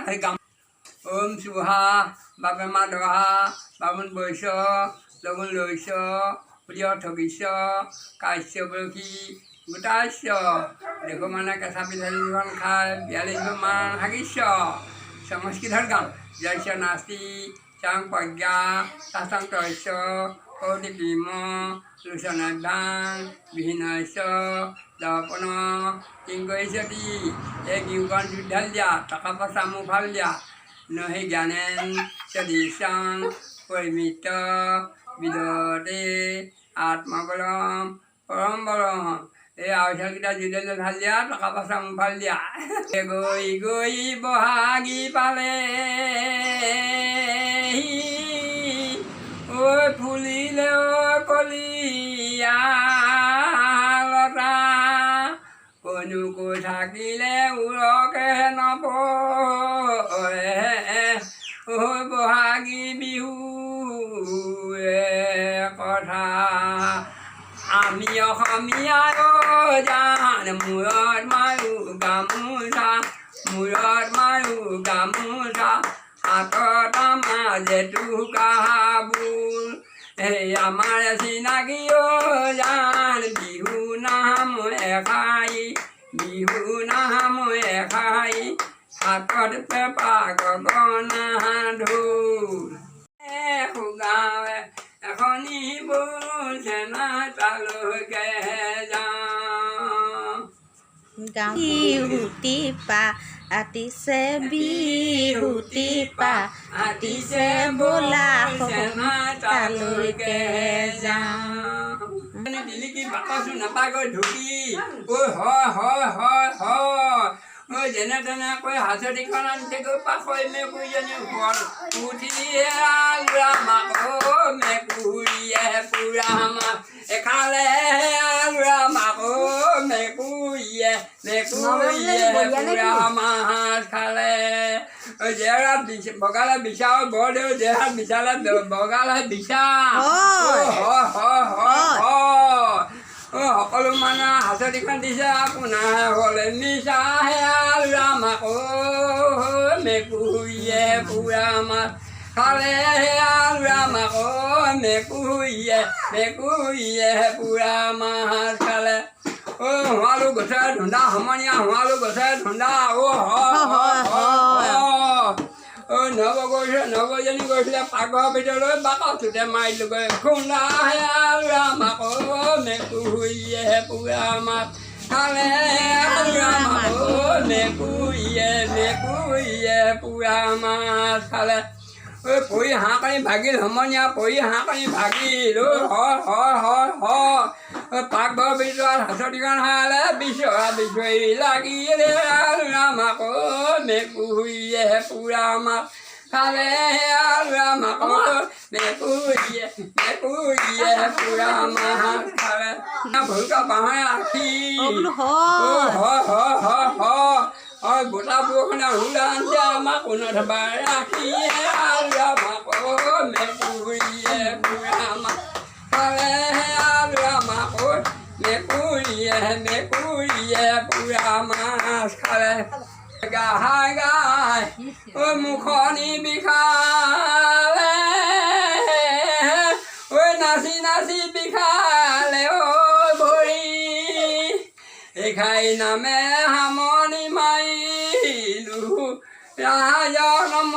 हरिकाम ओम सुहा बाबे माधवा बाबुन बैस लगुन लैस प्रिय ठगिस काश्यपी गोटाश देखो माने केঁচা पिठालीখন खाय 42 मान हागिस समस्की हरिकाम जैसे नास्ती चांग प्रज्ञा तासंग तैस कौटी भीम लुसनाभां विहीनैस दर्पण किंगैसती एक युगान युद्धाल दिया टका पैसा मुफाल दिया नही ज्ञानेन सदीशां परिमित विदते आत्मबलम परम बलम এই আউচালকেইটা জুইলে ঢাল দিয়া টকা পইচা মুফাল দিয়া গৈ গৈ বহাগী পালে ঐ ফুলিলে কলিয়া লতা কনু কৈ থাকিলে উৰকে নপৰে ঐ বহাগী বিহু কথা আমি অসমীয়া জান মূৰত মাৰো গামোচা হাতত মাজে টুকাবোৰ এই আমাৰ চিনাকি জান বিহু নাম এখাই হাতত পেপা গগনা ঢোল গাঁৱে এখনি বলছেনা তালৈকে যাওঁ বিহুতি পা আতিছে বিহুতি পা আতিছে বোলা তালৈকে যাওঁ দিলিকি বাকচো নাপাগৈ ঢুকি ঐ হয় হয় হয় হয় ঐ যেনে তেনে কৈ হাজৰিখন আনিছেগৈ পাখৈ মেকুৰীজনী ওপৰত উঠিয়ে আলুৰা মাক মেকুৰীয়ে পুৰা মাক এখালে আলুৰা মাক মেকুৰীয়ে পুৰা মাছ খালে জেহাত বগালে বিচাৰ বৰদেউ জেহাত বিচালে বগালে বিচাৰ সকলো মানে হাজৰিখন দিছে আপোনাৰ হ'লে মিছাহে আলুৰা মাক মেকুৰীয়ে পুৰা মাছ খালে আলুৰা মাক মেকুৰীয়ে পুৰা মাছ খালে হোৱালো গছে ধুন্দা সমনীয়া হোৱালো গছে ধুন্দা নৱ গৈছে নৱজনী গৈছিলে পাকঘৰৰ ভিতৰলৈ বাকচোতে মাৰিলোগৈ খুন্দা আলুৰা মাক মেকুৰীয়ে পুৰা মাছ খালে আলুৰা মাক মেকুৰীয়ে পুৰা মাছ খালে পৰি হাঁহ কানি ভাগিল সমনীয়া পৰি হাঁহ কানি ভাগিল পাকঘৰৰ ভিতৰত হাঁচতিখন হালে বিচৰি লাগিলে আলুৰা মাক মেকুৰীয়ে পুৰা মাছ খালে আলুৰা মাক মেকুৰীয়ে পুৰা মাছ খালে ভুলকা বাঁহে আখি গোটা বৰষুণে হুলা আনিছে আমাক উন্নত বাৰ ৰাখিয়ে আলুৰা মাক মেকুৰীয়ে পুৰা মাছ খালে আলুৰা মাক মেকুৰীয়ে পুৰা মাছ খালে গাই মুখনি বিষালে নাচি বিষালে ভৰি এখাই নামে হামনি মাৰিলো ৰাজনম